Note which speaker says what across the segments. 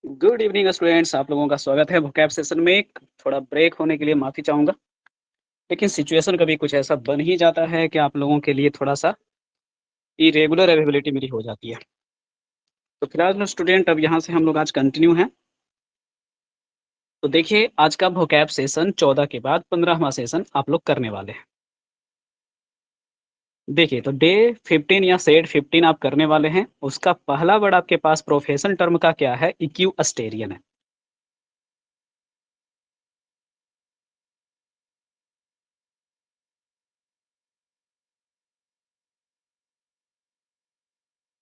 Speaker 1: Good evening students, आप लोगों का स्वागत है वोकैब सेशन में। थोड़ा ब्रेक होने के लिए माफ़ी चाहूँगा, लेकिन सिचुएशन कभी कुछ ऐसा बन ही जाता है कि आप लोगों के लिए थोड़ा-सा इरेगुलर अवेलेबिलिटी मेरी हो जाती है। तो फिलहाल स्टूडेंट अब यहाँ से हम लोग आज कंटिन्यू हैं। तो देखिए, आज का वोकैब सेशन 14 के बाद 15वां सेशन आप लोग करने वाले हैं। देखिए, तो डे 15 या सेट 15 आप करने वाले हैं। उसका पहला वर्ड आपके पास प्रोफेशन टर्म का क्या है? इक्विस्टेरियन है।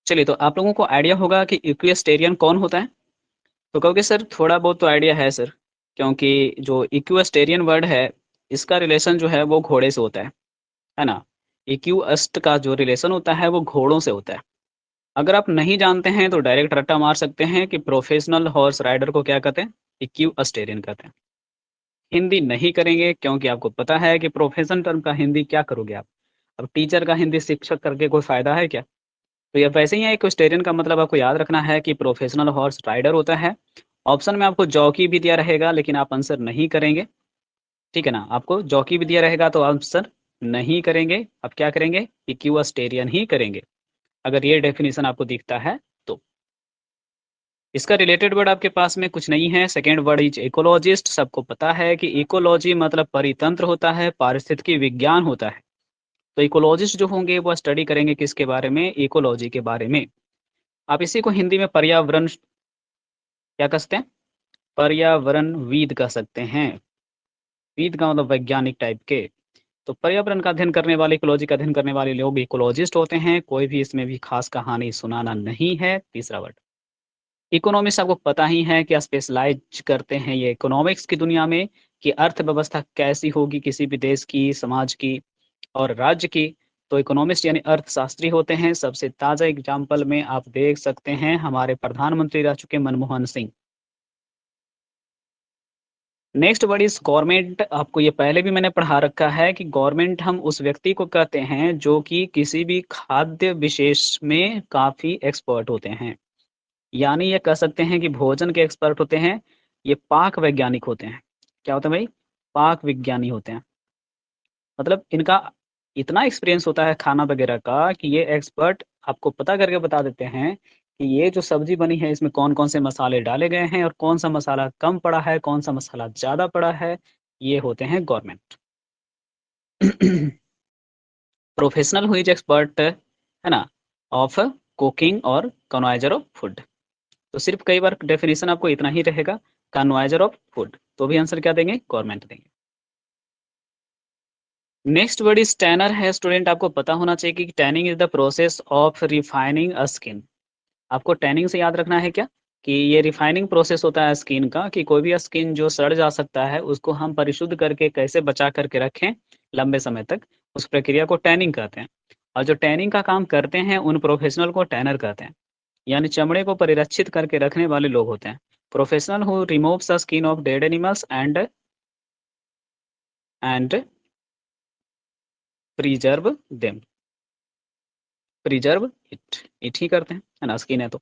Speaker 1: चलिए, तो आप लोगों को आइडिया होगा कि इक्विस्टेरियन कौन होता है? तो कहोगे सर थोड़ा बहुत तो आइडिया है सर, क्योंकि जो इक्वेस्टेरियन वर्ड है, इसका रिलेशन जो है वो घोड़े से होता है ना? इक्विस्ट का जो रिलेशन होता है वो घोड़ों से होता है। अगर आप नहीं जानते हैं तो डायरेक्ट रट्टा मार सकते हैं कि प्रोफेशनल हॉर्स राइडर को क्या कहते हैं? इक्विस्टेरियन कहते हैं। हिंदी नहीं करेंगे क्योंकि आपको पता है कि प्रोफेशन टर्म का हिंदी क्या करोगे आप? अब टीचर का हिंदी शिक्षक करके कोई फ़ायदा है क्या? तो ये वैसे ही है, इक्वेस्टेरियन का मतलब आपको याद रखना है कि प्रोफेशनल हॉर्स राइडर होता है। ऑप्शन में आपको जॉकी भी दिया रहेगा, लेकिन आप आंसर नहीं करेंगे, ठीक है ना? आपको जॉकी भी दिया रहेगा तो आंसर नहीं करेंगे। आप क्या करेंगे? इक्विस्टेरियन ही करेंगे, अगर ये डेफिनेशन आपको दिखता है तो। इसका रिलेटेड वर्ड आपके पास में कुछ नहीं है। Second word is ecologist. सबको पता है कि इकोलॉजी मतलब परितंत्र होता है, पारिस्थितिकी विज्ञान होता है। तो इकोलॉजिस्ट जो होंगे वो स्टडी करेंगे किसके बारे में? इकोलॉजी के बारे में। आप इसी को हिंदी में पर्यावरण क्या कह सकते हैं? पर्यावरणविद कह सकते हैं। विद का मतलब वैज्ञानिक टाइप के। तो पर्यावरण का अध्ययन करने वाले, इकोलॉजी का अध्ययन करने वाले लोग इकोलॉजिस्ट होते हैं। कोई भी इसमें भी खास कहानी सुनाना नहीं है। तीसरा वर्ड इकोनॉमिक्स। आपको पता ही है कि स्पेशलाइज करते हैं ये इकोनॉमिक्स की दुनिया में, कि अर्थव्यवस्था कैसी होगी किसी भी देश की, समाज की और राज्य की। तो इकोनॉमिस्ट यानी अर्थशास्त्री होते हैं। सबसे ताज़ा एग्जाम्पल में आप देख सकते हैं हमारे प्रधानमंत्री रह चुके Manmohan Singh. Next word is government. आपको ये पहले भी मैंने पढ़ा रखा है कि गवर्नमेंट हम उस व्यक्ति को कहते हैं जो कि किसी भी खाद्य विशेष में काफ़ी एक्सपर्ट होते हैं। यानी ये कह सकते हैं कि भोजन के एक्सपर्ट होते हैं। ये पाक वैज्ञानिक होते हैं। क्या होते हैं भाई? पाक विज्ञानी होते हैं। मतलब इनका इतना एक्सपीरियंस होता है खाना वगैरह का कि ये एक्सपर्ट आपको पता करके बता देते हैं कि ये जो सब्जी बनी है इसमें कौन-कौन से मसाले डाले गए हैं और कौन-सा मसाला कम पड़ा है, कौन-सा मसाला ज़्यादा पड़ा है। ये होते हैं government. Professional who is expert है ना, ऑफ कुकिंग और कन्वाइजर ऑफ फूड। तो सिर्फ कई बार डेफिनेशन आपको इतना ही रहेगा, कन्वाइजर ऑफ फूड। तो भी आंसर क्या देंगे? गवर्नमेंट देंगे। नेक्स्ट वर्ड इज टैनर है। स्टूडेंट आपको पता होना चाहिए कि tanning is the process of refining a skin. आपको टैनिंग से याद रखना है क्या? कि ये रिफाइनिंग प्रोसेस होता है स्किन का, कि कोई भी स्किन जो सड़ जा सकता है उसको हम परिशुद्ध करके कैसे बचा करके रखें लंबे समय तक, उस प्रक्रिया को टैनिंग कहते हैं। और जो टैनिंग का काम करते हैं उन प्रोफेशनल को टैनर कहते हैं। यानी चमड़े को परिरक्षित करके रखने वाले लोग होते हैं। Professional who removes the skin of dead animals and preserve them. Preserve it ही करते हैं, है ना? स्किन है तो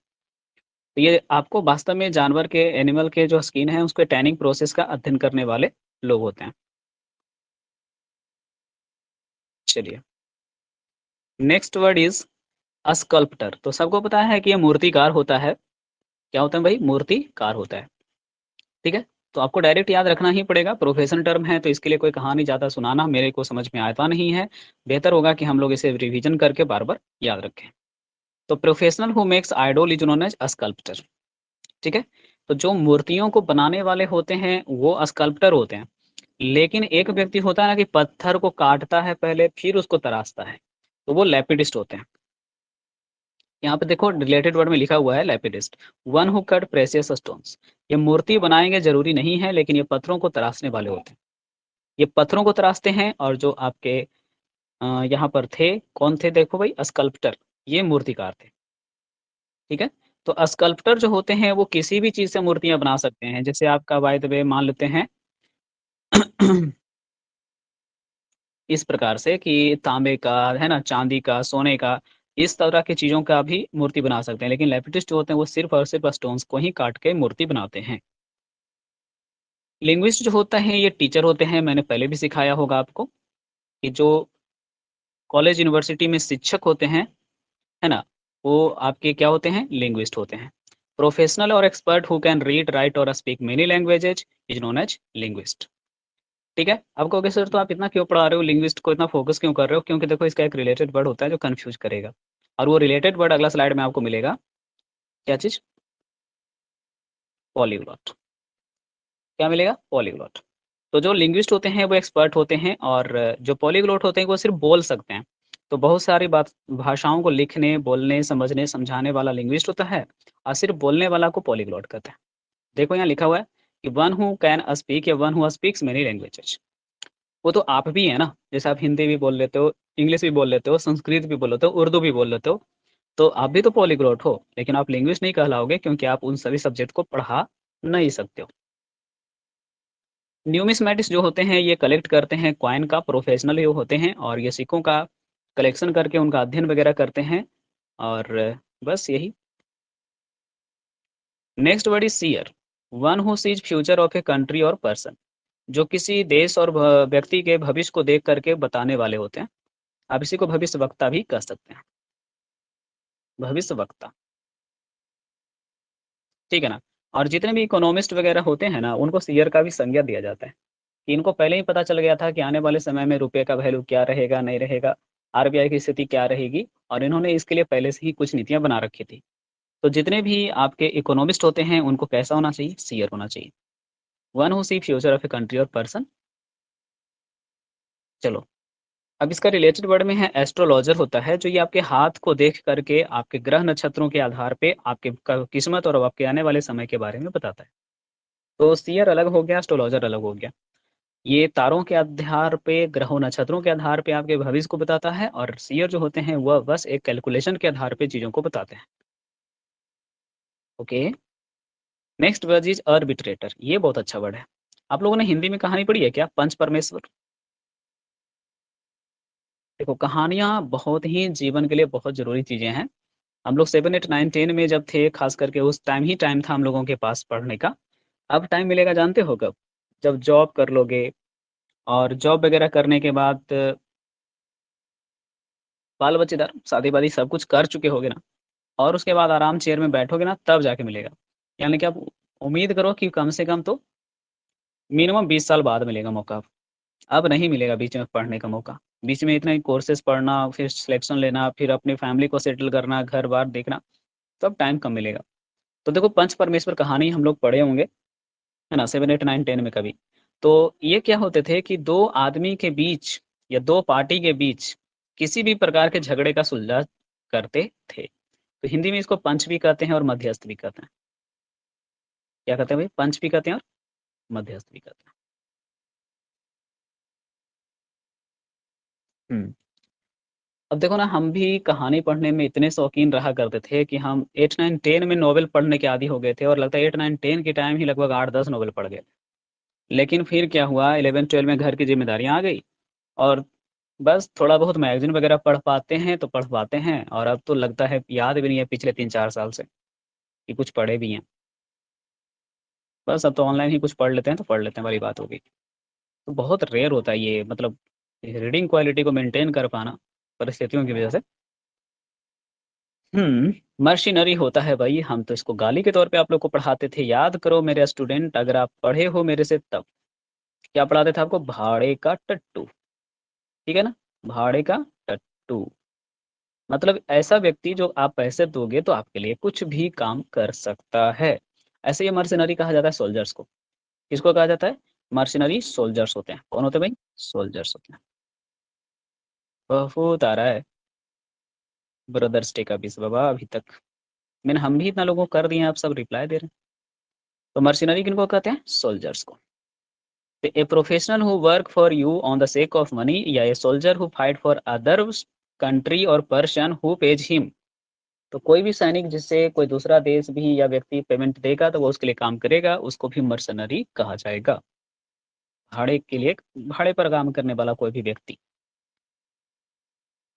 Speaker 1: ये आपको वास्तव में जानवर के, एनिमल के जो स्किन है उसके टैनिंग प्रोसेस का अध्ययन करने वाले लोग होते हैं। चलिए, नेक्स्ट वर्ड इज स्कल्प्टर। तो सबको पता है कि ये मूर्तिकार होता है। क्या होता है भाई? मूर्तिकार होता है। ठीक है, तो आपको डायरेक्ट याद रखना ही पड़ेगा। प्रोफेशनल टर्म है तो इसके लिए कोई कहानी ज़्यादा सुनाना मेरे को समझ में आता नहीं है। बेहतर होगा कि हम लोग इसे रिवीजन करके बार बार याद रखें। तो professional who makes idol is known as sculptor. ठीक है, तो जो मूर्तियों को बनाने वाले होते हैं वो स्कल्प्टर होते हैं। लेकिन एक व्यक्ति होता है ना कि पत्थर को काटता है पहले फिर उसको तराशता है, तो वो लैपिडिस्ट होते हैं। यहाँ पे देखो रिलेटेड वर्ड में लिखा हुआ है lapidist, one who cut precious stones. ये मूर्ति बनाएंगे जरूरी नहीं है, लेकिन ये पत्थरों को तराशने वाले होते हैं। ये पत्थरों को तराशते हैं। और जो आपके यहाँ पर थे, कौन थे? देखो भाई, स्कल्प्टर, ये मूर्तिकार थे। ठीक है, तो स्कल्प्टर जो होते हैं वो किसी भी चीज से मूर्तियां बना सकते हैं। जैसे आपका बाय द वे मान लेते हैं इस प्रकार से कि तांबे का, है ना, चांदी का, सोने का, इस तरह की चीज़ों का भी मूर्ति बना सकते हैं, लेकिन लेपिटिस्ट जो होते हैं वो सिर्फ़ और सिर्फ़ स्टोन्स को ही काट के मूर्ति बनाते हैं। लिंग्विस्ट जो होता है ये टीचर होते हैं, मैंने पहले भी सिखाया होगा आपको कि जो कॉलेज यूनिवर्सिटी में शिक्षक होते हैं, है ना? वो आपके क्या होते हैं? लिंग्विस्ट होते हैं। प्रोफेशनल और expert who can read, write और speak many languages is known as linguist. ठीक है? आप कहोगे सर तो आप इतना क्यों पढ़ा रहे हो, लिंग्विस्ट को इतना फ़ोकस क्यों कर रहे हो? क्योंकि देखो इसका एक रिलेटेड वर्ड होता है जो कन्फ्यूज़ करेगा और वो रिलेटेड वर्ड अगला स्लाइड में आपको मिलेगा। क्या चीज़? पॉलीग्लॉट। क्या मिलेगा? पॉलीग्लॉट। तो जो लिंग्विस्ट होते हैं वो एक्सपर्ट होते हैं और जो पॉलीग्लॉट होते हैं वो सिर्फ़ बोल सकते हैं। तो बहुत सारी बात भाषाओं को लिखने, बोलने, समझने, समझाने वाला लिंग्विस्ट होता है और सिर्फ़ बोलने वाला को पॉलीग्लॉट कहते हैं। देखो यहाँ लिखा हुआ है कि वन हू कैन स्पीक या one who speaks many languages. वो तो आप भी हैं ना, जैसे आप हिंदी भी बोल लेते हो, इंग्लिश भी बोल लेते हो, संस्कृत भी बोल लेते हो, उर्दू भी बोल लेते हो, तो आप भी तो पॉलीग्लॉट हो, लेकिन आप लिंग्विस्ट नहीं कहलाओगे क्योंकि आप उन सभी सब्जेक्ट को पढ़ा नहीं सकते हो। न्यूमिस्मैटिक्स जो होते हैं ये कलेक्ट करते हैं कॉइन का, प्रोफेशनल ये होते हैं और ये सिक्कों का कलेक्शन करके उनका अध्ययन वगैरह करते हैं और बस यही। Next word is seer, one who sees future of a country और पर्सन, जो किसी देश और व्यक्ति के भविष्य को देख करके बताने वाले होते हैं। आप इसी को भविष्य वक्ता भी कह सकते हैं, भविष्य वक्ता, ठीक है ना। और जितने भी इकोनॉमिस्ट वगैरह होते हैं ना उनको सीयर का भी संज्ञा दिया जाता है कि इनको पहले ही पता चल गया था कि आने वाले समय में रुपए का वैल्यू क्या रहेगा, नहीं रहेगा, आरबीआई की स्थिति क्या रहेगी और इन्होंने इसके लिए पहले से ही कुछ नीतियाँ बना रखी थी। तो जितने भी आपके इकोनॉमिस्ट होते हैं उनको कैसा होना चाहिए? सीयर होना चाहिए। One who see future of a country और पर्सन। चलो, अब इसका रिलेटेड वर्ड में है एस्ट्रोलॉजर होता है, जो ये आपके हाथ को देख करके आपके ग्रह नक्षत्रों के आधार पे आपके किस्मत और आपके आने वाले समय के बारे में बताता है। तो सीयर अलग हो गया, एस्ट्रोलॉजर अलग हो गया। ये तारों के आधार पे, ग्रहों नक्षत्रों के आधार पे आपके भविष्य को बताता है और सीयर जो होते हैं वह बस एक कैलकुलेशन के आधार पे चीज़ों को बताते हैं। Okay, next word is arbitrator. ये बहुत अच्छा वर्ड है। आप लोगों ने हिंदी में कहानी पढ़ी है क्या? पंच परमेश्वर। देखो कहानियाँ बहुत ही जीवन के लिए बहुत ज़रूरी चीज़ें हैं। हम लोग 7, 8, 9, 10 में जब थे ख़ास करके उस टाइम ही टाइम था हम लोगों के पास पढ़ने का। अब टाइम मिलेगा जानते हो कब? जब जॉब कर लोगे और जॉब वग़ैरह करने के बाद बाल-बच्चेदार, शादी-वादी सब कुछ कर चुके होगे ना और उसके बाद आराम चेयर में बैठोगे ना तब जाके मिलेगा। यानी कि आप उम्मीद करो कि कम से कम तो मिनिमम 20 साल बाद मिलेगा मौका। अब नहीं मिलेगा बीच में पढ़ने का मौका। बीच में इतने ही कोर्सेज़ पढ़ना, फिर सिलेक्शन लेना, फिर अपनी फैमिली को सेटल करना, घर-बार देखना, तब टाइम कम मिलेगा। तो देखो पंच परमेश्वर कहानी हम लोग पढ़े होंगे, है ना? 7, 8, 9, 10 में कभी। तो ये क्या होते थे कि 2 आदमी के बीच या 2 पार्टी के बीच किसी भी प्रकार के झगड़े का सुलझा करते थे। तो हिंदी में इसको पंच भी कहते हैं और मध्यस्थ भी कहते हैं। क्या कहते हैं भई? पंच भी कहते हैं और मध्यस्थ भी कहते हैं। हुँ। अब देखो ना हम भी कहानी पढ़ने में इतने शौकीन रहा करते थे कि हम 8, 9, 10 में नॉवेल पढ़ने के आदी हो गए थे और लगता है 8, 9, 10 के टाइम ही लगभग 8-10 नॉवेल पढ़ गए। लेकिन फिर क्या हुआ 11-12 में घर की ज़िम्मेदारियाँ आ गई और बस थोड़ा बहुत मैगज़ीन वग़ैरह पढ़ पाते हैं तो पढ़ पाते हैं और अब तो लगता है याद भी नहीं है पिछले 3-4 साल से कि कुछ पढ़े भी हैं। बस अब तो ऑनलाइन ही कुछ पढ़ लेते हैं तो पढ़ लेते हैं वाली बात हो गई। तो बहुत रेयर होता है ये मतलब रीडिंग क्वालिटी को मेंटेन कर पाना परिस्थितियों की वज़ह से। मर्शिनरी होता है भाई, हम तो इसको गाली के तौर पे आप लोग को पढ़ाते थे। याद करो मेरे स्टूडेंट अगर आप पढ़े हो मेरे से तब। क्या पढ़ाते थे आपको? भाड़े का टट्टू, ठीक है ना? भाड़े का टट्टू। मतलब ऐसा व्यक्ति जो आप पैसे दोगे तो आपके लिए कुछ भी काम कर सकता है। ऐसे ये मर्सिनरी कहा जाता है सोल्जर्स को। किसको कहा जाता है? मर्सिनरी सोल्जर्स होते हैं। कौन होते हैं भाई? सोल्जर्स होते हैं। बहुत आ रहा है ब्रदर्स डे का विश बाबा अभी तक। मैंने हम भी इतना लोगों को कर दिए हैं, आप सब रिप्लाई दे रहे हैं। तो मर्सिनरी किनको कहते हैं? सोल्जर्स को। A professional who work for you on the sake of money या a soldier who fight for others country और पर्सन हू पेज हिम। तो कोई भी सैनिक जिससे कोई दूसरा देश भी या व्यक्ति पेमेंट देगा तो वो उसके लिए काम करेगा, उसको भी मर्सनरी कहा जाएगा। भाड़े के लिए भाड़े पर काम करने वाला कोई भी व्यक्ति।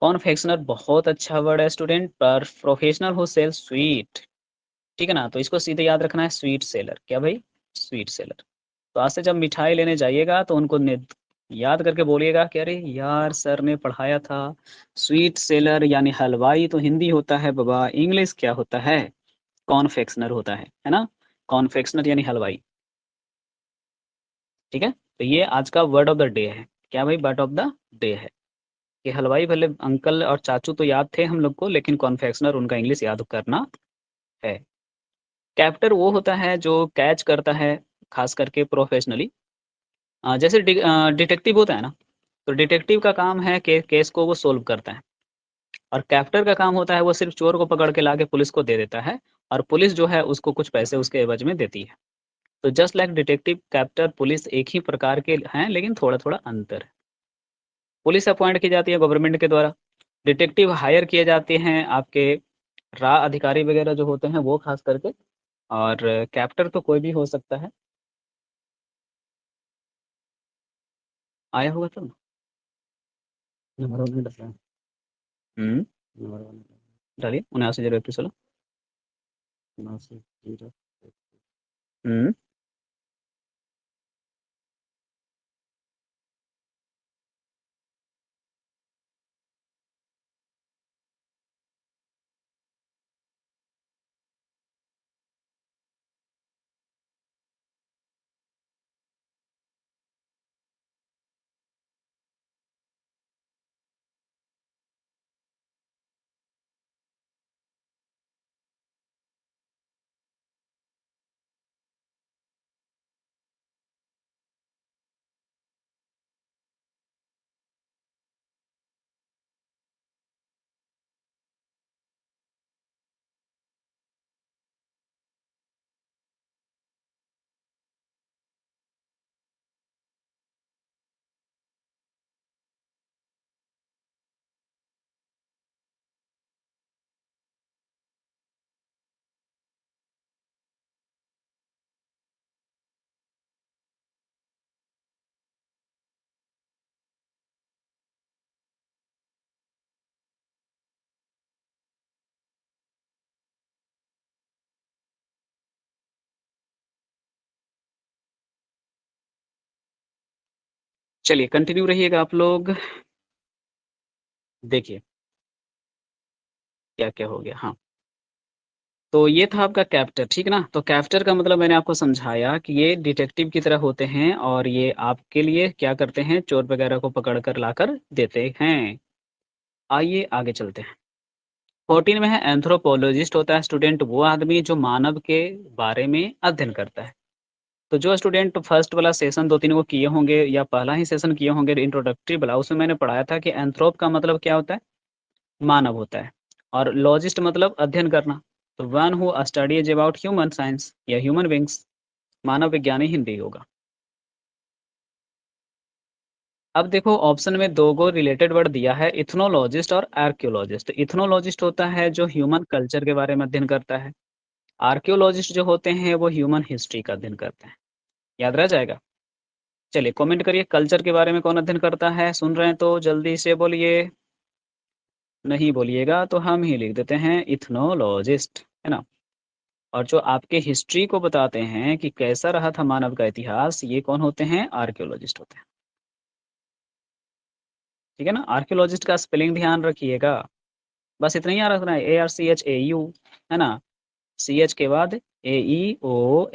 Speaker 1: कॉन्फेक्शनर बहुत अच्छा वर्ड है स्टूडेंट, पर प्रोफेशनल हु सेल स्वीट, ठीक है ना, तो इसको सीधे याद रखना है स्वीट सेलर। क्या भाई? Sweet seller. तो आज से जब मिठाई लेने जाइएगा तो उनको याद करके बोलिएगा कि अरे यार सर ने पढ़ाया था स्वीट सेलर यानी हलवाई तो हिंदी होता है बाबा, इंग्लिश क्या होता है? कॉन्फेक्शनर होता है ना? कॉन्फेक्शनर यानी हलवाई। ठीक है, तो ये आज का वर्ड ऑफ द डे है। क्या भाई? वर्ड ऑफ द डे है कि हलवाई भले अंकल और चाचू तो याद थे हम लोग को, लेकिन कॉन्फेक्शनर उनका इंग्लिश याद करना है। कैप्टर वो होता है जो कैच करता है, खास करके प्रोफेशनली। जैसे डिटेक्टिव होता है ना, तो डिटेक्टिव का काम है कि केस को वो सोल्व करता है, और कैप्टर का काम होता है वो सिर्फ चोर को पकड़ के लाके पुलिस को दे देता है, और पुलिस जो है उसको कुछ पैसे उसके एवज में देती है। तो जस्ट लाइक डिटेक्टिव, कैप्टर, पुलिस एक ही प्रकार के हैं, लेकिन थोड़ा थोड़ा अंतर है। पुलिस अपॉइंट की जाती है गवर्नमेंट के द्वारा, डिटेक्टिव हायर किए जाते हैं आपके रा अधिकारी वगैरह जो होते हैं वो खास करके, और कैप्टर तो कोई भी हो सकता है। आया होगा तो नंबर वन में डाला है। नंबर वन डालिए 79 0 21 16। 79 0। हम्म। चलिए कंटिन्यू रहिएगा आप लोग। देखिए क्या क्या हो गया। हाँ, तो ये था आपका कैप्टर, ठीक है ना। तो कैप्टर का मतलब मैंने आपको समझाया कि ये डिटेक्टिव की तरह होते हैं, और ये आपके लिए क्या करते हैं, चोर वगैरह को पकड़ कर लाकर देते हैं। आइए आगे चलते हैं। 14 में है एंथ्रोपोलॉजिस्ट होता है स्टूडेंट वो आदमी जो मानव के बारे में अध्ययन करता है। तो जो स्टूडेंट फर्स्ट वाला सेशन 2-3 को किए होंगे, या पहला ही सेशन किए होंगे इंट्रोडक्टरी वाला, उसमें मैंने पढ़ाया था कि एंथ्रोप का मतलब क्या होता है, मानव होता है, और लॉजिस्ट मतलब अध्ययन करना। तो one who studies about human science या ह्यूमन बींग्स, मानव विज्ञानी हिंदी होगा। अब देखो ऑप्शन में दो गो रिलेटेड वर्ड दिया है, इथनोलॉजिस्ट और आर्कियोलॉजिस्ट। इथनोलॉजिस्ट होता है जो ह्यूमन कल्चर के बारे में अध्ययन करता है, आर्कियोलॉजिस्ट जो होते हैं वो ह्यूमन हिस्ट्री का अध्ययन करते हैं। याद रह जाएगा। चलिए कमेंट करिए, कल्चर के बारे में कौन अध्ययन करता है, सुन रहे हैं तो जल्दी से बोलिए। नहीं बोलिएगा तो हम ही लिख देते हैं इथनोलॉजिस्ट, है ना। और जो आपके हिस्ट्री को बताते हैं कि कैसा रहा था मानव का इतिहास, ये कौन होते हैं, आर्कियोलॉजिस्ट होते हैं। ठीक है ना, आर्कियोलॉजिस्ट का स्पेलिंग ध्यान रखिएगा। बस इतना ही याद रखना है, ARCHAU, है ना। CH के बाद AEOLOGIST।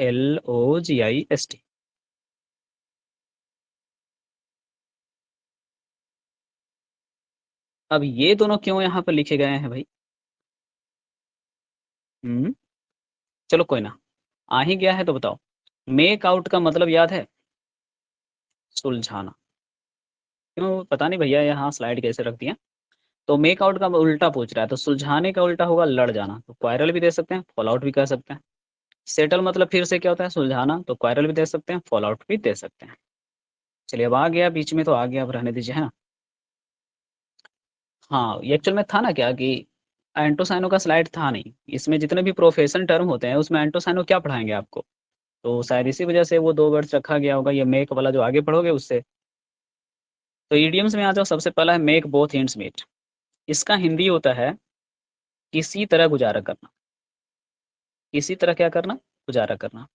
Speaker 1: अब ये दोनों क्यों यहाँ पर लिखे गए हैं भाई? हम्म। चलो कोई ना, आ ही गया है तो बताओ। मेक आउट का मतलब याद है? सुलझाना। क्यों पता नहीं भैया यहाँ स्लाइड कैसे रख दिया। तो मेक आउट का उल्टा पूछ रहा है, तो सुलझाने का उल्टा होगा लड़ जाना, तो क्वायरल भी दे सकते हैं, फॉल आउट भी कर सकते हैं। सेटल मतलब फिर से क्या होता है, सुलझाना, तो क्वायरल भी दे सकते हैं, फॉल आउट भी दे सकते हैं। चलिए अब आ गया बीच में, तो आ गया, अब रहने दीजिए, है ना। हाँ, ये एक्चुअल में था ना क्या कि एंटोसाइनो का स्लाइड था नहीं, इसमें जितने भी प्रोफेशन टर्म होते हैं उसमें एंटोसाइनो क्या पढ़ाएंगे आपको, तो शायद इसी वजह से वो दो वर्ड्स रखा गया होगा, ये मेक वाला जो आगे पढ़ोगे उससे। तो ईडियम्स में आ जाओ, सबसे पहला है मेक बोथ एंड्स मीट। इसका हिंदी होता है किसी तरह गुजारा करना। किसी तरह क्या करना? गुजारा करना।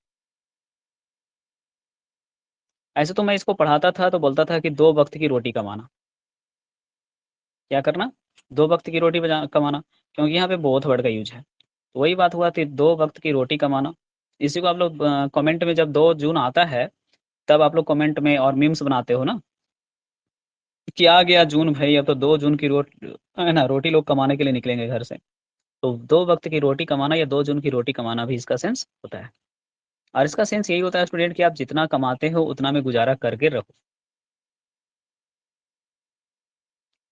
Speaker 1: ऐसे तो मैं इसको पढ़ाता था तो बोलता था कि 2 वक़्त की रोटी कमाना। क्या करना? 2 वक़्त की रोटी कमाना, क्योंकि यहाँ पे बोथ वर्ड का यूज़ है। तो वही बात हुआ कि 2 वक़्त की रोटी कमाना। इसी को आप लोग कमेंट में जब 2 जून आता है, तब आप लोग कमेंट में और मीम्स बनाते हो ना, कि आ गया जून भई, अब तो 2 जून की है ना, रोटी लोग कमाने के लिए निकलेंगे घर से। तो 2 वक़्त की रोटी कमाना या 2 जून की रोटी कमाना भी इसका सेंस होता है। और इसका सेंस यही होता है स्टूडेंट कि आप जितना कमाते हो उतना में गुज़ारा करके रखो।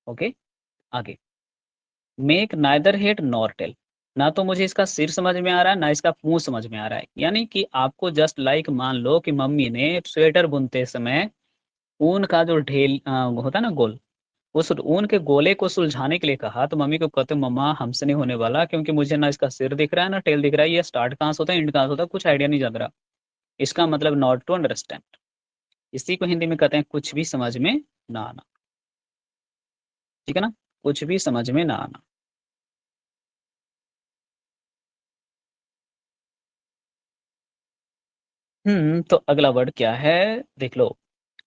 Speaker 1: ओके, आगे। Make neither head nor tail. ना तो मुझे इसका सिर समझ में आ रहा है, ना इसका मुँह समझ में आ रहा है। यानी कि आपको जस्ट लाइक मान लो कि मम्मी ने स्वेटर बुनते समय ऊन का जो होता है ना गोल, उस ऊन के गोले को सुलझाने के लिए कहा, तो मम्मी को कहते मम्मा हमसे नहीं होने वाला, क्योंकि मुझे ना इसका सिर दिख रहा है ना टेल दिख रहा है, ये स्टार्ट कहाँ से होता है एंड कहाँ से होता है, कुछ आइडिया नहीं चल रहा। इसका मतलब नॉट टू अंडरस्टैंड। इसी को हिंदी में कहते हैं कुछ भी समझ में ना आना। ठीक है ना? कुछ भी समझ में ना आना। तो अगला वर्ड क्या है? देख लो।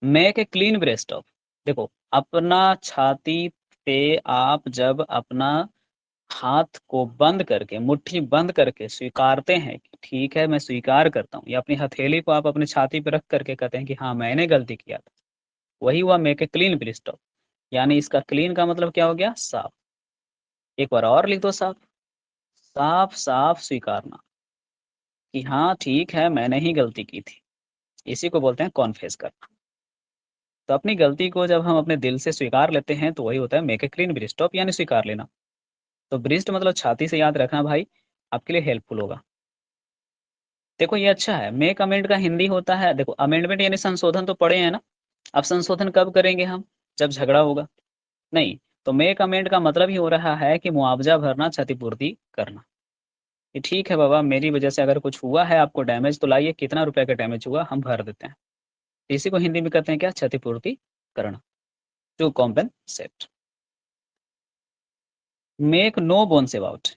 Speaker 1: Make a clean breast of. देखो, अपना छाती पे आप जब अपना हाथ को बंद करके, मुट्ठी बंद करके स्वीकारते हैं कि ठीक है मैं स्वीकार करता हूँ, या अपनी हथेली को आप अपनी छाती पे रख करके कहते हैं कि हाँ मैंने गलती किया था, वही हुआ make a clean breast of. यानी इसका क्लीन का मतलब क्या हो गया? साफ। एक बार और लिख दो, साफ। साफ साफ स्वीकारना कि हाँ ठीक है मैंने ही गलती की थी। इसी को बोलते हैं कॉन्फेस करना। तो अपनी गलती को जब हम अपने दिल से स्वीकार लेते हैं तो वही होता है make a clean breast of, यानी स्वीकार लेना। तो ब्रेस्ट मतलब छाती से, याद रखना भाई, आपके लिए हेल्पफुल होगा। देखो ये अच्छा है। मेक अमेंड का हिंदी होता है, देखो अमेंडमेंट यानी संशोधन तो पढ़े हैं ना। अब संशोधन कब करेंगे हम? जब झगड़ा होगा। नहीं, तो मेक अमेंड का मतलब ही हो रहा है कि मुआवजा भरना, क्षतिपूर्ति करना। कि ठीक है बाबा, मेरी वजह से अगर कुछ हुआ है आपको डैमेज, तो लाइए कितना रुपए का डैमेज हुआ हम भर देते हैं। इसी को हिंदी में कहते हैं क्या? क्षतिपूर्ति करना। To compensate. Make no bones about.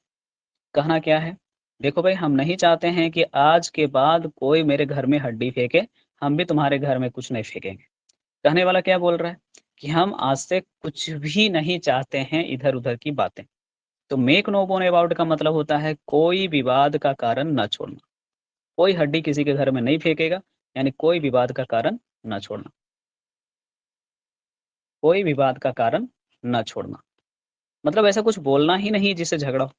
Speaker 1: कहना क्या है? देखो भाई, हम नहीं चाहते हैं कि आज के बाद कोई मेरे घर में हड्डी फेंके, हम भी तुम्हारे घर में कुछ नहीं फेंकेंगे। कहने वाला क्या बोल रहा है? कि हम आज से कुछ भी नहीं चाहते हैं इधर-उधर की बातें। तो मेक नो बोन अबाउट का मतलब होता है कोई विवाद का कारण ना छोड़ना। कोई हड्डी किसी के घर में नहीं फेंकेगा, यानी कोई विवाद का कारण ना छोड़ना। कोई विवाद का कारण ना छोड़ना। मतलब ऐसा कुछ बोलना ही नहीं जिससे झगड़ा हो,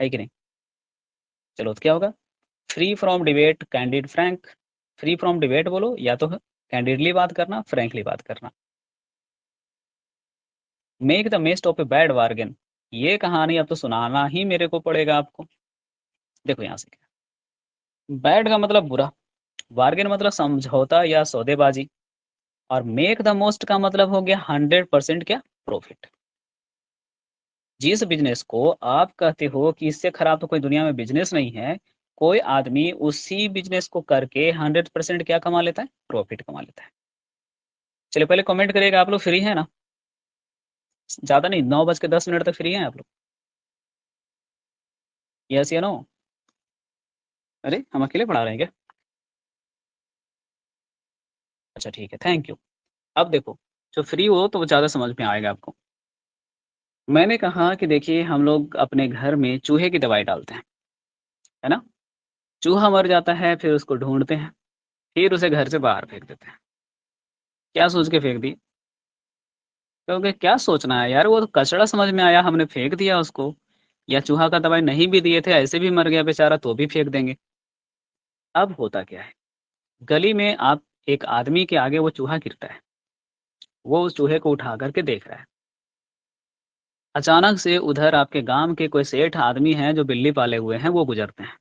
Speaker 1: है कि नहीं? चलो तो क्या होगा? Free from debate, candid, frank. Free from debate बोलो, या तो कैंडिडली बात करना, फ्रैंकली बात करना। Make the best of a bad bargain. ये कहानी अब तो सुनाना ही मेरे को पड़ेगा आपको। देखो यहाँ से क्या, बैड का मतलब बुरा, बार्गेन मतलब समझौता या सौदेबाजी, और मेक द मोस्ट का मतलब हो गया 100% क्या? प्रॉफिट। जिस बिजनेस को आप कहते हो कि इससे खराब तो कोई दुनिया में बिजनेस नहीं है, कोई आदमी उसी बिजनेस को करके 100% क्या कमा लेता है? प्रॉफिट कमा लेता है। चलिए पहले कमेंट करिएगा, आप लोग फ्री हैं ना? ज़्यादा नहीं, 9:10 तक फ्री हैं आप लोग? यस या नो? अरे! हम अकेले पढ़ा रहे हैं क्या? अच्छा ठीक है, थैंक यू। अब देखो, जो फ्री हो तो वो ज़्यादा समझ में आएगा आपको। मैंने कहा कि देखिए हम लोग अपने घर में चूहे की दवाई डालते हैं, है ना? चूहा मर जाता है, फिर उसको ढूँढते हैं, फिर उसे घर से बाहर फेंक देते हैं। क्या सोच के फेंक दिए? क्योंकि क्या सोचना है यार, वो तो कचरा समझ में आया, हमने फेंक दिया उसको। या चूहा का दवाई नहीं भी दिए थे, ऐसे भी मर गया बेचारा, तो भी फेंक देंगे। अब होता क्या है, गली में आप एक आदमी के आगे वो चूहा गिरता है, वो उस चूहे को उठा कर के देख रहा है। अचानक से उधर आपके गाँव के कोई सेठ आदमी हैं जो बिल्ली पाले हुए हैं, वो गुज़रते हैं।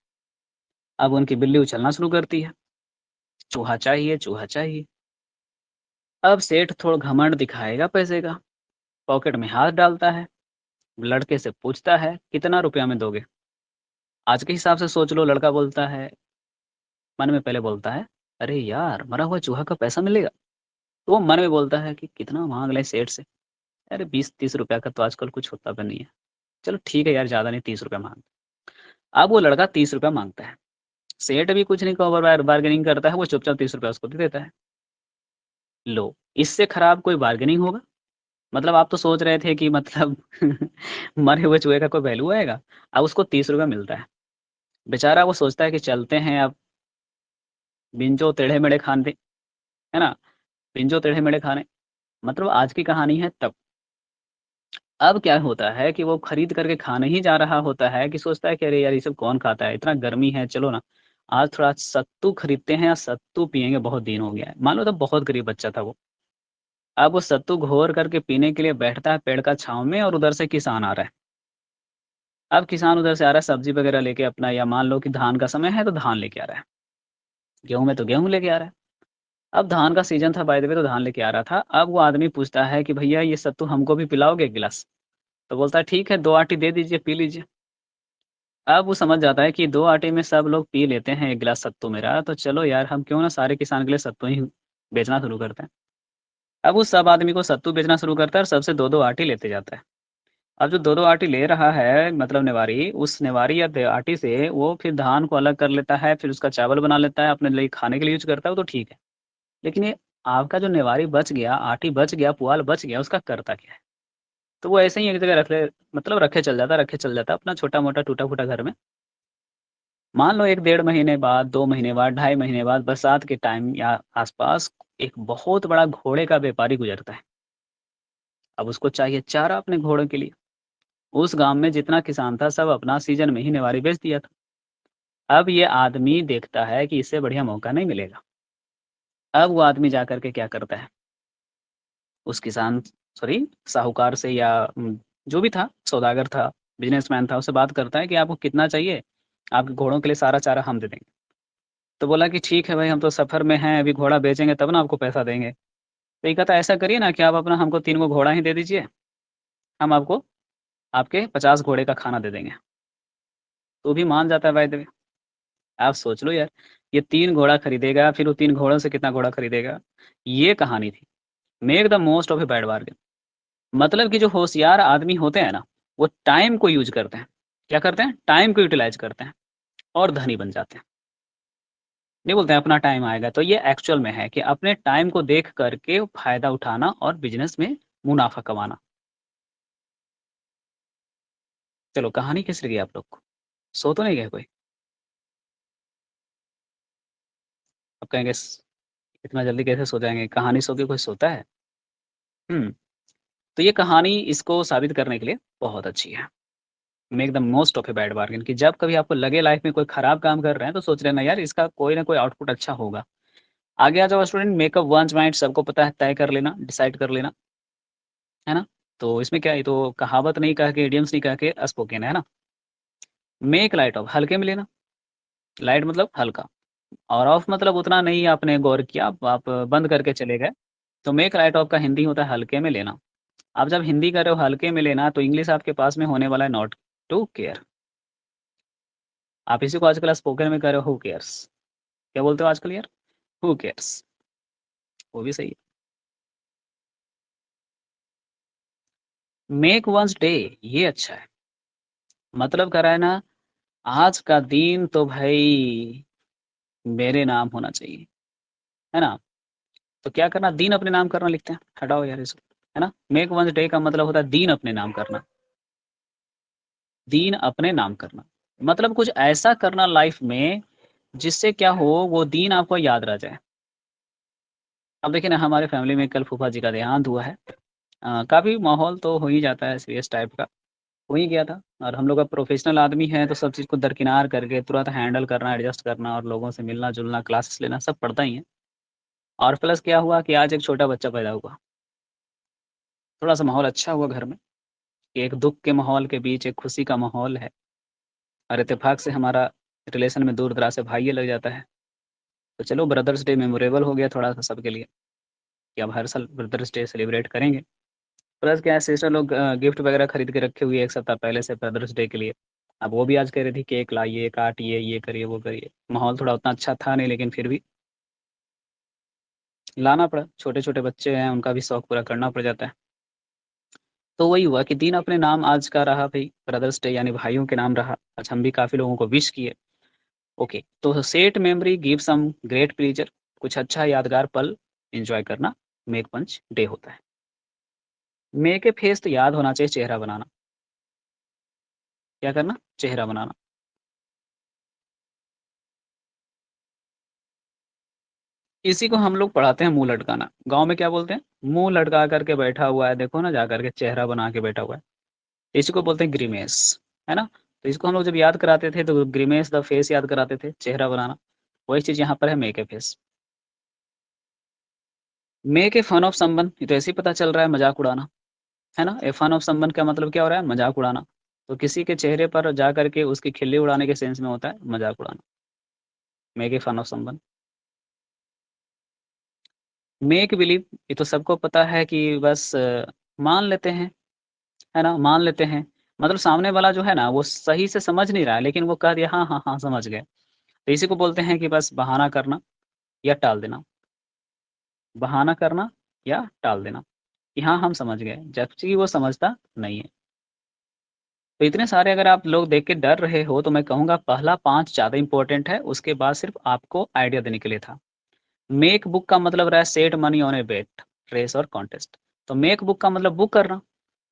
Speaker 1: अब उनकी बिल्ली उछलना शुरू करती है, चूहा चाहिए, चूहा चाहिए। अब सेठ थोड़ा घमंड दिखाएगा पैसे का, पॉकेट में हाथ डालता है, लड़के से पूछता है, "कितना रुपया में दोगे?" आज के हिसाब से सोच लो, लड़का बोलता है, मन में पहले बोलता है, "अरे यार! मरा हुआ चूहा का पैसा मिलेगा?" तो वो मन में बोलता है कि कितना माँग लें सेठ से, अरे 20-30 रुपया का तो आजकल कुछ होता भी नहीं है। चलो ठीक है यार, ज़्यादा नहीं 30 रुपया माँग। अब वो लड़का 30 रुपया माँगता है। सेठ भी कुछ नहीं बार्गेनिंग करता है, वो चुपचाप 30 रुपया उसको दे देता है। लो, इससे खराब कोई बार्गेनिंग होगा? मतलब आप तो सोच रहे थे कि मतलब मरे हुए चूहे का कोई वैल्यू आएगा? अब उसको 30 रुपया मिलता है। बेचारा वो सोचता है कि चलते हैं अब बिंजो टेढ़े-मेढ़े खाने, है ना? बिंजो टेढ़े-मेढ़े खाने। मतलब आज की कहानी है तब। अब क्या होता है कि वो खरीद करके खाने ही जा रहा होता है कि सोचता है कि अरे यार ये सब कौन खाता है? इतना गर्मी है, चलो ना आज थोड़ा सत्तू खरीदते हैं या सत्तू पिएँगे, बहुत दिन हो गया है। मान लो तब बहुत गरीब बच्चा था वो। अब वो सत्तू घोर करके पीने के लिए बैठता है पेड़ का छाँव में और उधर से किसान आ रहा है। अब किसान उधर से आ रहा है सब्ज़ी वग़ैरह लेके अपना, या मान लो कि धान का समय है तो धान लेके आ रहा है। गेहूँ में तो गेहूँ लेके आ रहा है। अब धान का सीज़न था बाय द वे, तो धान लेके आ रहा था। अब वो आदमी पूछता है कि भैया ये सत्तू हमको भी पिलाओगे 1 गिलास? तो बोलता है ठीक है 2 आटी दे दीजिए, पी लीजिए। अब वो समझ जाता है कि 2 आटे में सब लोग पी लेते हैं 1 गिलास सत्तू मेरा, तो चलो यार हम क्यों ना सारे किसान के लिए सत्तू ही बेचना शुरू करते हैं। अब वो सब आदमी को सत्तू बेचना शुरू करता है और सबसे 2-2 आटी लेते जाता है। अब जो 2-2 आटी ले रहा है मतलब नेवारी, उस नेवारी या आटी से वो फिर धान को अलग कर लेता है, फिर उसका चावल बना लेता है, अपने लिए खाने के लिए यूज़ करता है, वो तो ठीक है। लेकिन ये आपका जो नेवारी बच गया, आटी बच गया, पुआल बच गया, उसका करता क्या है? तो वो ऐसे ही एक जगह मतलब रखे चल जाता अपना छोटा-मोटा टूटा-फूटा घर में। मान लो 1 डेढ़ महीने बाद, 2 महीने बाद, ढाई महीने बाद बरसात के टाइम या आस-पास एक बहुत बड़ा घोड़े का व्यापारी गुज़रता है। अब उसको चाहिए चारा अपने घोड़े के लिए। उस गाँव में जितना किसान था सब अपना सीज़न में ही नेवारी बेच दिया था। अब ये आदमी देखता है कि इससे बढ़िया मौका नहीं मिलेगा। अब वो आदमी जा कर के क्या करता है, उस किसान सॉरी साहूकार से या जो भी था, सौदागर था, बिज़नेसमैन था, उससे बात करता है कि आपको कितना चाहिए? आपके घोड़ों के लिए सारा चारा हम दे देंगे। तो बोला कि ठीक है भाई, हम तो सफ़र में हैं, अभी घोड़ा बेचेंगे तब ना आपको पैसा देंगे। तो ये कहता है ऐसा करिए ना कि आप अपना हमको 3 गो घोड़ा ही दे दीजिए, हम आपको आपके 50 घोड़े का खाना दे देंगे। तो भी मान जाता है बाय द वे। आप सोच लो यार, ये 3 घोड़ा खरीदेगा, फिर वो 3 घोड़ों से कितना घोड़ा खरीदेगा? ये कहानी थी। Make the most of a bad bargain. मतलब कि जो होशियार आदमी होते हैं ना, वो टाइम को यूज़ करते हैं। क्या करते हैं? टाइम को यूटिलाइज़ करते हैं और धनी बन जाते हैं। नहीं बोलते हैं अपना टाइम आएगा, तो ये एक्चुअल में है कि अपने टाइम को देख कर के फ़ायदा उठाना और बिज़नेस में मुनाफ़ा कमाना। चलो कहानी कैसी लगी आप लोग को? सो तो नहीं गए कोई? अब कहेंगे इतना जल्दी कैसे सो जाएँगे? कहानी सो के कोई सोता है? हुँ, तो ये कहानी इसको साबित करने के लिए बहुत अच्छी है। Make the most of a bad bargain कि जब कभी आपको लगे लाइफ़ में कोई खराब काम कर रहे हैं, तो सोच लेना यार इसका कोई ना कोई आउटपुट अच्छा होगा। आगे आ जाओ student, make up one's mind, सबको पता है, तय कर लेना, डिसाइड कर लेना, है ना? तो इसमें क्या है, ये तो कहावत नहीं कह के, इडियम्स नहीं कह के स्पोकन है ना? मेक लाइट ऑफ, हल्के में लेना, लाइट मतलब हल्का, और ऑफ मतलब उतना नहीं आपने गौर किया, आप बंद करके चले गए, तो मेक लाइट ऑफ का हिंदी होता है हल्के में लेना। आप जब हिंदी कर रहे हो हल्के में लेना, तो इंग्लिश आपके पास में होने वाला है नॉट टू केयर। आप इसी को आजकल स्पोकन में कर रहे हो, हू केयर्स? क्या बोलते हो आजकल यार? हू केयर्स, वो भी सही है। मेक वन्स डे, ये अच्छा है। मतलब कर रहा है ना, आज का दिन तो भाई मेरे नाम होना चाहिए, है ना? तो क्या करना, दिन अपने नाम करना लिखते हैं, हटाओ यार इसको, है ना? मेक वन्स डे का मतलब होता है दिन अपने नाम करना, दिन अपने नाम करना। मतलब कुछ ऐसा करना लाइफ में जिससे क्या हो, वो दिन आपको याद रह जाए। अब देखिए ना, हमारे फैमिली में कल फूफा जी का देहांत हुआ है। काफ़ी माहौल तो हो ही जाता है सीरियस टाइप का, हो ही गया था, और हम लोग अब प्रोफेशनल आदमी हैं तो सब चीज़ को दरकिनार करके तुरंत हैंडल करना, एडजस्ट करना और लोगों से मिलना-जुलना, क्लासेस लेना सब पड़ता ही है। और प्लस क्या हुआ कि आज एक छोटा बच्चा पैदा हुआ। थोड़ा-सा माहौल अच्छा हुआ घर में, कि एक दुःख के माहौल के बीच एक खुशी का माहौल है, और इत्तेफ़ाक से हमारा रिलेशन में दूर-दराज़ से भाई लग जाता है। तो चलो ब्रदर्स डे मेमोरेबल हो गया थोड़ा-सा सबके लिए, कि अब हर साल ब्रदर्स डे सेलिब्रेट करेंगे। प्लस क्या है, सिस्टर लोग गिफ्ट वगैरह खरीद के रखे हुए हैं 1 सप्ताह पहले से ब्रदर्स डे के लिए। अब वो भी आज कह रही थी केक लाइए, काटिए, ये करिए, वो करिए। माहौल थोड़ा उतना अच्छा था नहीं, लेकिन फिर भी लाना पड़ा। छोटे-छोटे बच्चे हैं, उनका भी शौक पूरा करना पड़ जाता है। तो वही हुआ कि दिन अपने नाम आज का रहा भाई, ब्रदर्स डे यानी भाइयों के नाम रहा। आज हम भी काफ़ी लोगों को विश किए। ओके, तो set memory give some great pleasure, कुछ अच्छा यादगार पल एन्जॉय करना मेक पंच डे होता है। मेक ए फेस तो याद होना चाहिए, चेहरा बनाना। क्या करना? चेहरा बनाना। इसी को हम लोग पढ़ाते हैं मुँह लटकाना। गाँव में क्या बोलते हैं? मुँह लटका करके बैठा हुआ है, देखो ना जा करके चेहरा बना के बैठा हुआ है। इसी को बोलते हैं ग्रीमेस, है ना? तो इसको हम लोग जब याद कराते थे तो ग्रीमेस द फेस याद कराते थे, चेहरा बनाना। वही चीज़ यहाँ पर है make a face. Make a fun of someone, ये तो ऐसे ही पता चल रहा है मज़ाक उड़ाना, है ना? ए फन ऑफ समवन का मतलब क्या हो रहा है? मज़ाक उड़ाना। तो किसी के चेहरे पर जा करके उसकी खिल्ली उड़ाने के सेंस में होता है मज़ाक उड़ाना। Make a fun of someone. Make believe, ये तो सबको पता है कि बस मान लेते हैं, है ना? मान लेते हैं। मतलब सामने वाला जो है ना वो सही से समझ नहीं रहा है, लेकिन वो कह दिया हाँ, हाँ, हाँ, समझ गए। तो इसी को बोलते हैं कि बस बहाना करना या टाल देना। बहाना करना या टाल देना कि हाँ, हम समझ गए, जबकि वो समझता नहीं है। तो इतने सारे अगर आप लोग देख के डर रहे हो तो मैं कहूँगा पहला 5 ज़्यादा इम्पोर्टेंट है, उसके बाद सिर्फ़ आपको आइडिया देने के लिए था। मेक बुक का मतलब रहा है set money on a bet, race और कॉन्टेस्ट। तो मेक बुक का मतलब बुक करना।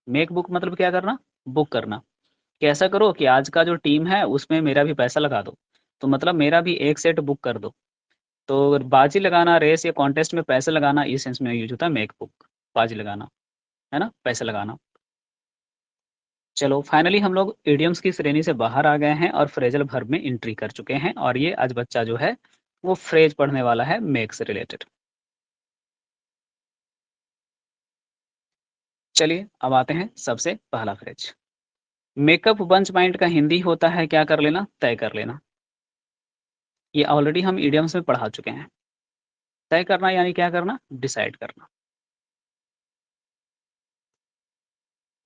Speaker 1: मेक बुक मतलब क्या करना? बुक करना। कि ऐसा करो कि आज का जो टीम है उसमें मेरा भी पैसा लगा दो। तो मतलब मेरा भी 1 सेट बुक कर दो। तो बाजी लगाना, रेस या कॉन्टेस्ट में पैसे लगाना इस सेंस में यूज़ होता है मेक बुक, बाजी लगाना, है ना? पैसे लगाना। चलो फाइनली हम लोग इडियम्स की श्रेणी से बाहर आ गए हैं और फ्रेजल वर्ब में एंट्री कर चुके हैं और ये आज बच्चा जो है वो फ्रेज पढ़ने वाला है मेक से रिलेटेड। चलिए अब आते हैं सबसे पहला फ्रेज। मेकअप बंच माइंड का हिंदी होता है क्या कर लेना? तय कर लेना। ये ऑलरेडी हम इडियम्स में पढ़ा चुके हैं। तय करना यानी क्या करना? डिसाइड करना।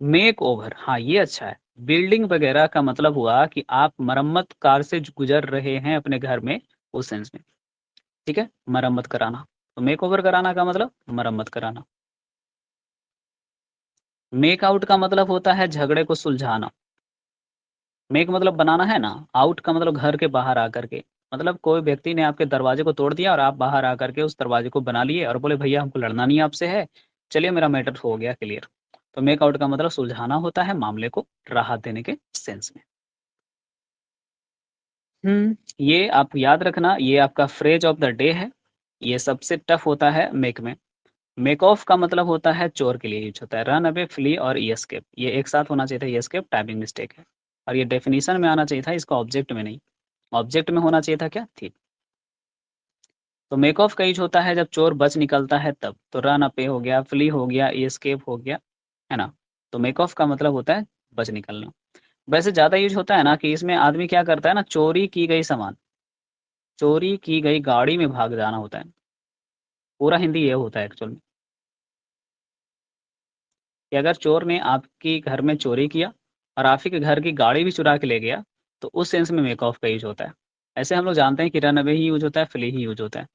Speaker 1: मेक ओवर, हाँ ये अच्छा है। बिल्डिंग वगैरह का मतलब हुआ कि आप मरम्मत कार से गुजर रहे हैं अपने घर में, उस सेंस में। ठीक है, मरम्मत कराना। तो मेक ओवर कराना का मतलब मरम्मत कराना। मेक आउट का मतलब होता है झगड़े को सुलझाना। मेक मतलब बनाना है ना, आउट का मतलब घर के बाहर आकर के। मतलब कोई व्यक्ति ने आपके दरवाजे को तोड़ दिया और आप बाहर आकर के उस दरवाजे को बना लिए और बोले भैया हमको लड़ना नहीं आपसे है, चलिए मेरा मैटर हो गया क्लियर। तो मेक आउट का मतलब सुलझाना होता है, मामले को राहत देने के सेंस में। ये आप याद रखना, ये आपका फ्रेज ऑफ द डे है। ये सबसे टफ होता है मेक में। मेक ऑफ का मतलब होता है चोर के लिए यूज होता है, रन अवे, फ्ली और एस्केप। ये एक साथ होना चाहिए था, एस्केप टाइपिंग मिस्टेक है। और ये डेफिनेशन में आना चाहिए था, इसका ऑब्जेक्ट में नहीं। ऑब्जेक्ट में होना चाहिए था क्या? थी। तो मेक ऑफ का यूज होता है जब चोर बच निकलता है तब। तो रन अवे हो गया, फ्ली हो गया, एस्केप हो गया, है ना? तो मेक ऑफ का मतलब होता है बच निकलना। वैसे ज़्यादा यूज होता है ना कि इसमें आदमी क्या करता है ना, चोरी की गई सामान, चोरी की गई गाड़ी में भाग जाना होता है। पूरा हिंदी ये होता है एक्चुअल में, कि अगर चोर ने आपके घर में चोरी किया और आप ही के घर की गाड़ी भी चुरा के ले गया, तो उस सेंस में मेक ऑफ का यूज़ होता है। ऐसे हम लोग जानते हैं कि रन अवे ही यूज़ होता है, फ्ली ही यूज़ होता है।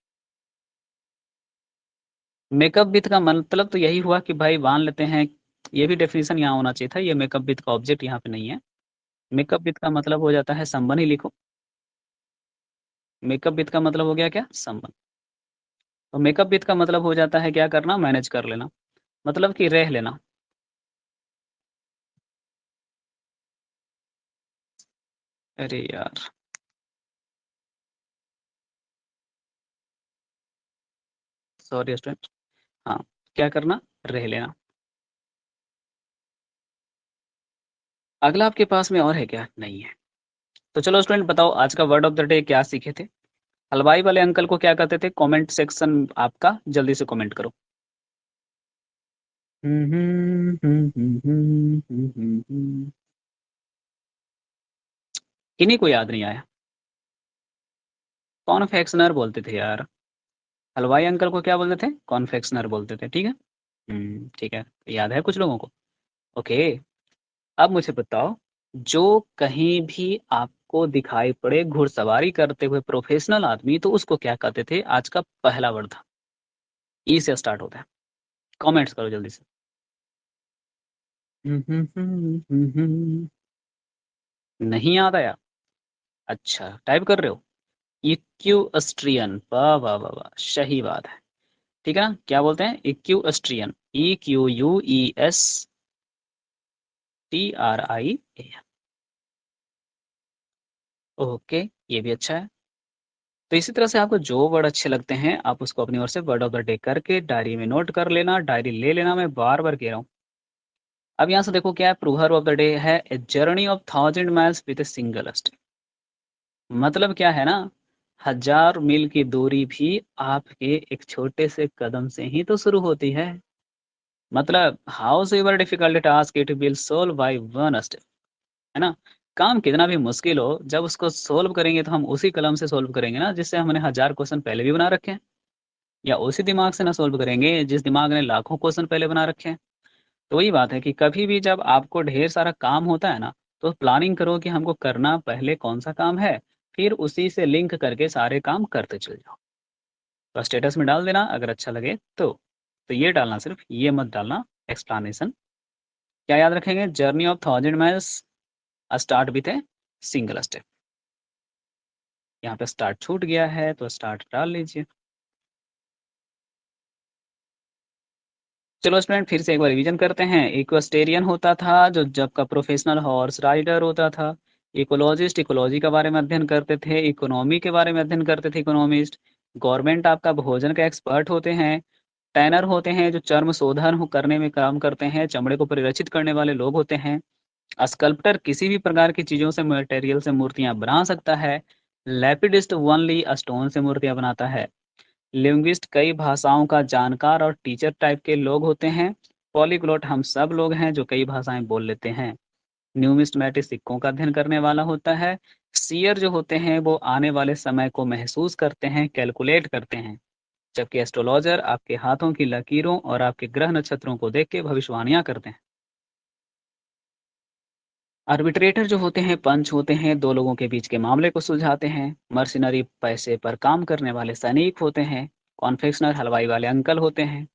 Speaker 1: मेकअप विथ का मतलब तो यही हुआ कि भाई मान लेते हैं, ये भी डेफिनिशन यहाँ होना चाहिए था, ये मेकअप विथ का ऑब्जेक्ट यहाँ पे नहीं है। मेकअप विथ का मतलब हो जाता है संबंध ही लिखो। मेकअप विथ का मतलब हो गया क्या? संबंध। तो मेकअप विथ का मतलब हो जाता है क्या करना? मैनेज कर लेना, मतलब कि रह लेना। अरे यार! Sorry student. हाँ, क्या करना? रह लेना। अगला आपके पास में और है क्या? नहीं है। तो चलो स्टूडेंट बताओ आज का वर्ड ऑफ द डे क्या सीखे थे? हलवाई वाले अंकल को क्या कहते थे? कमेंट सेक्शन आपका जल्दी से कमेंट करो। किन्हीं को याद नहीं आया। कॉन्फेक्शनर बोलते थे यार। हलवाई अंकल को क्या बोलते थे? कॉन्फेक्शनर बोलते थे, ठीक है। ठीक है, याद है कुछ लोगों को। ओके, अब मुझे बताओ, जो कहीं भी आपको दिखाई पड़े घुड़सवारी करते हुए प्रोफेशनल आदमी, तो उसको क्या कहते थे? आज का पहला वर्ड था, ई से स्टार्ट होता है। कमेंट्स करो जल्दी से। नहीं याद आया? अच्छा, टाइप कर रहे हो? इक्यूएस्ट्रियन, वाह वाह वाह वाह, सही बात है। ठीक है ना, क्या बोलते हैं? इक्यूएस्ट्रियन, EQUESTRIAN। ओके, ये भी अच्छा है। तो इसी तरह से आपको जो वर्ड अच्छे लगते हैं आप उसको अपनी ओर से वर्ड ऑफ द डे करके डायरी में नोट कर लेना, डायरी ले लेना, मैं बार बार कह रहा हूँ। अब यहाँ से देखो क्या है, प्रोवर्ब ऑफ द डे है, a journey of 1000 miles with a single step. मतलब क्या है ना, 1000 मील की दूरी भी आपके एक छोटे से कदम से ही तो शुरू होती है। मतलब how ever difficult task it will solve by one step, है ना। काम कितना भी मुश्किल हो, जब उसको सोल्व करेंगे तो हम उसी कलम से सोल्व करेंगे ना, जिससे हमने 1000 क्वेश्चन पहले भी बना रखे हैं। या उसी दिमाग से ना सोल्व करेंगे जिस दिमाग ने लाखों क्वेश्चन पहले बना रखे हैं। तो वही बात है कि कभी भी जब आपको ढेर सारा काम होता है ना, तो प्लानिंग करो कि हमको करना पहले कौन सा काम है, फिर उसी से लिंक करके सारे काम करते चल जाओ। तो स्टेटस में डाल देना अगर अच्छा लगे तो ये डालना, सिर्फ ये मत डालना एक्सप्लानेशन। क्या याद रखेंगे? Journey of 1000 miles start with A single step. यहाँ पे स्टार्ट छूट गया है तो स्टार्ट डाल लीजिए। चलो स्टूडेंट, फिर से एक बार रिवीजन करते हैं। इक्वेस्टेरियन होता था जो जब का प्रोफेशनल हॉर्स राइडर होता था। इकोलॉजिस्ट इकोलॉजी के बारे में अध्ययन करते थे। इकोनॉमी के बारे में अध्ययन करते थे, इकोनॉमिस्ट। गवर्नमेंट आपका भोजन का एक्सपर्ट होते हैं। टैनर होते हैं जो चर्म शोधन करने में काम करते हैं, चमड़े को परिरक्षित करने वाले लोग होते हैं। स्कल्प्टर किसी भी प्रकार की चीजों से, मटेरियल से मूर्तियां बना सकता है। लैपिडिस्ट ओनली स्टोन से मूर्तियां बनाता है। लिंग्विस्ट कई भाषाओं का जानकार और टीचर टाइप के लोग होते हैं। पॉलीग्लोट हम सब लोग हैं जो कई भाषाएं बोल लेते हैं। न्यूमिस्मेटिक सिक्कों का अध्ययन करने वाला होता है। सीयर जो होते हैं वो आने वाले समय को महसूस करते हैं, कैलकुलेट करते हैं। जबकि एस्ट्रोलॉजर आपके हाथों की लकीरों और आपके ग्रह नक्षत्रों को देख के भविष्यवाणियां करते हैं। आर्बिट्रेटर जो होते हैं, पंच होते हैं, दो लोगों के बीच के मामले को सुलझाते हैं। मर्सिनरी पैसे पर काम करने वाले सैनिक होते हैं। कॉन्फेक्शनर हलवाई वाले अंकल होते हैं।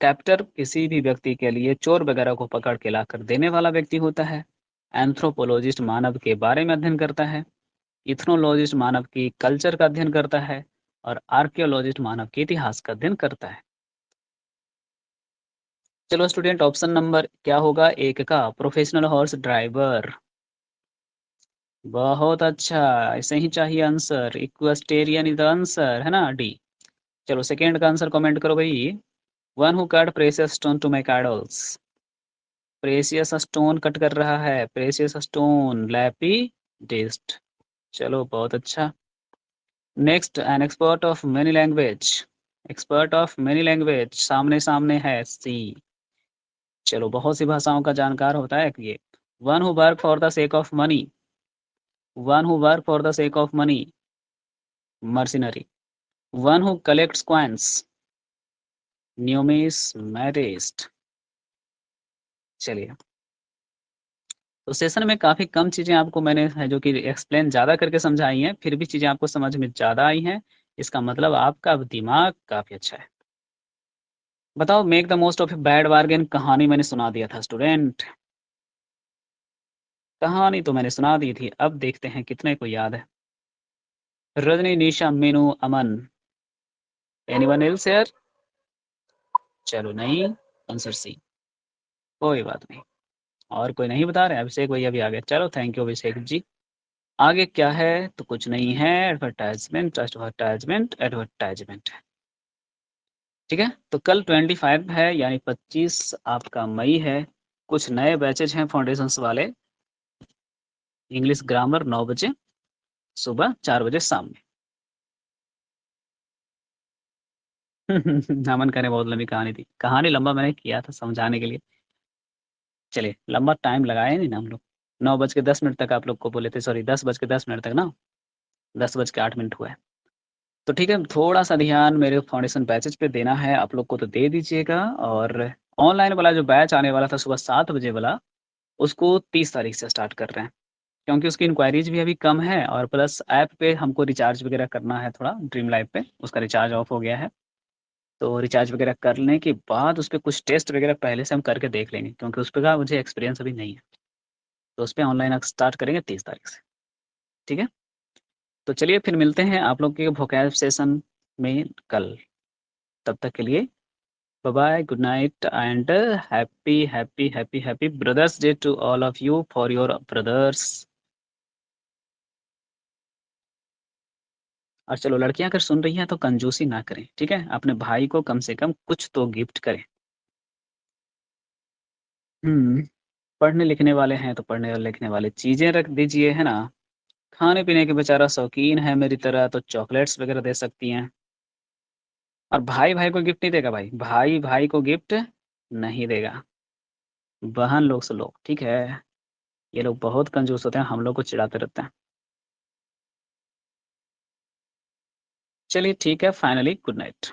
Speaker 1: कैप्टर किसी भी व्यक्ति के लिए चोर वगैरह को पकड़ के लाकर देने वाला व्यक्ति होता है। एंथ्रोपोलॉजिस्ट मानव के बारे में अध्ययन करता है। इथनोलॉजिस्ट मानव की कल्चर का अध्ययन करता है। और आर्कियोलॉजिस्ट मानव के इतिहास का अध्ययन करता है। चलो स्टूडेंट, ऑप्शन नंबर क्या होगा? एक का प्रोफेशनल हॉर्स ड्राइवर। बहुत अच्छा, ऐसे ही चाहिए answer. Equestrian is the answer, है ना, डी। चलो सेकेंड का आंसर कमेंट करो भाई। One who cut precious stone to make idols. Precious stone cut कर रहा है, प्रेशियस स्टोन, लैपिडिस्ट। चलो बहुत अच्छा। Next, an expert of many language. Expert of many language सामने सामने है, सी। चलो बहुत सी भाषाओं का जानकार होता है ये। One who work for the sake of money. One who work for the sake of money, mercenary. One who collects coins, न्यूमिस्मेटिस्ट। चलिए, तो सेशन में काफ़ी कम चीज़ें आपको मैंने है जो कि एक्सप्लेन ज़्यादा करके समझाई हैं, फिर भी चीज़ें आपको समझ में ज़्यादा आई हैं। इसका मतलब आपका दिमाग काफ़ी अच्छा है। बताओ, make the most of a bad bargain कहानी मैंने सुना दिया था स्टूडेंट। कहानी तो मैंने सुना दी थी, अब देखते हैं कितने को याद है। रजनी, निशा, मीनू, अमन, एनीवन एल्स हियर? चलो नहीं, आंसर सी। कोई बात नहीं। और कोई नहीं बता रहे? अभिषेक भैया भी आ गए, चलो थैंक यू अभिषेक जी। आगे क्या है? तो कुछ नहीं है, एडवर्टाइजमेंट एडवर्टाइजमेंट एडवर्टाइजमेंट। ठीक है, तो कल 25 है, यानी 25 आपका मई है। कुछ नए बैचेज हैं फाउंडेशंस वाले। इंग्लिश ग्रामर 9 बजे सुबह, 4 बजे शाम में। अमन करे बहुत लंबी कहानी थी, कहानी लंबा मैंने किया था समझाने के लिए। चलिए, लंबा टाइम लगाए नहीं ना हम लोग। 9:10 तक आप लोग को बोले थे, सॉरी 10:10 तक ना, 10:08 हुआ है। तो ठीक है, थोड़ा सा ध्यान मेरे फाउंडेशन बैचेज पे देना है आप लोग को तो दे दीजिएगा। और ऑनलाइन वाला जो बैच आने वाला था सुबह 7 बजे वाला, उसको 30 तारीख से स्टार्ट कर रहे हैं। क्योंकि उसकी इंक्वायरीज भी अभी कम है, और प्लस ऐप पे हमको रिचार्ज वगैरह करना है थोड़ा, ड्रीम लाइफ पे उसका रिचार्ज ऑफ हो गया है। तो रिचार्ज वगैरह करने के बाद उस पे कुछ टेस्ट वगैरह पहले से हम करके देख लेंगे, क्योंकि उस पे का मुझे एक्सपीरियंस अभी नहीं है। तो उस पे ऑनलाइन स्टार्ट करेंगे 30 तारीख से। ठीक है? तो चलिए फिर मिलते हैं आप लोग के वोकैब सेशन में कल। तब तक के लिए bye bye, good night and happy happy happy happy brothers day to all of you for your brothers. और चलो लड़कियां अगर सुन रही हैं तो कंजूसी ना करें, ठीक है? अपने भाई को कम से कम कुछ तो गिफ्ट करें। हम्म। पढ़ने लिखने वाले हैं तो पढ़ने और लिखने वाले चीजें रख दीजिए, है ना? खाने पीने के बेचारा शौकीन है मेरी तरह, तो चॉकलेट्स वगैरह दे सकती हैं। और भाई भाई को गिफ्ट नहीं देगा, भाई भाई भाई को गिफ्ट नहीं देगा। बहन लोग से लोग, ठीक है? ये लोग बहुत कंजूस होते हैं, हम लोग को चिढ़ाते रहते हैं। चलिए ठीक है, फाइनली गुड नाइट।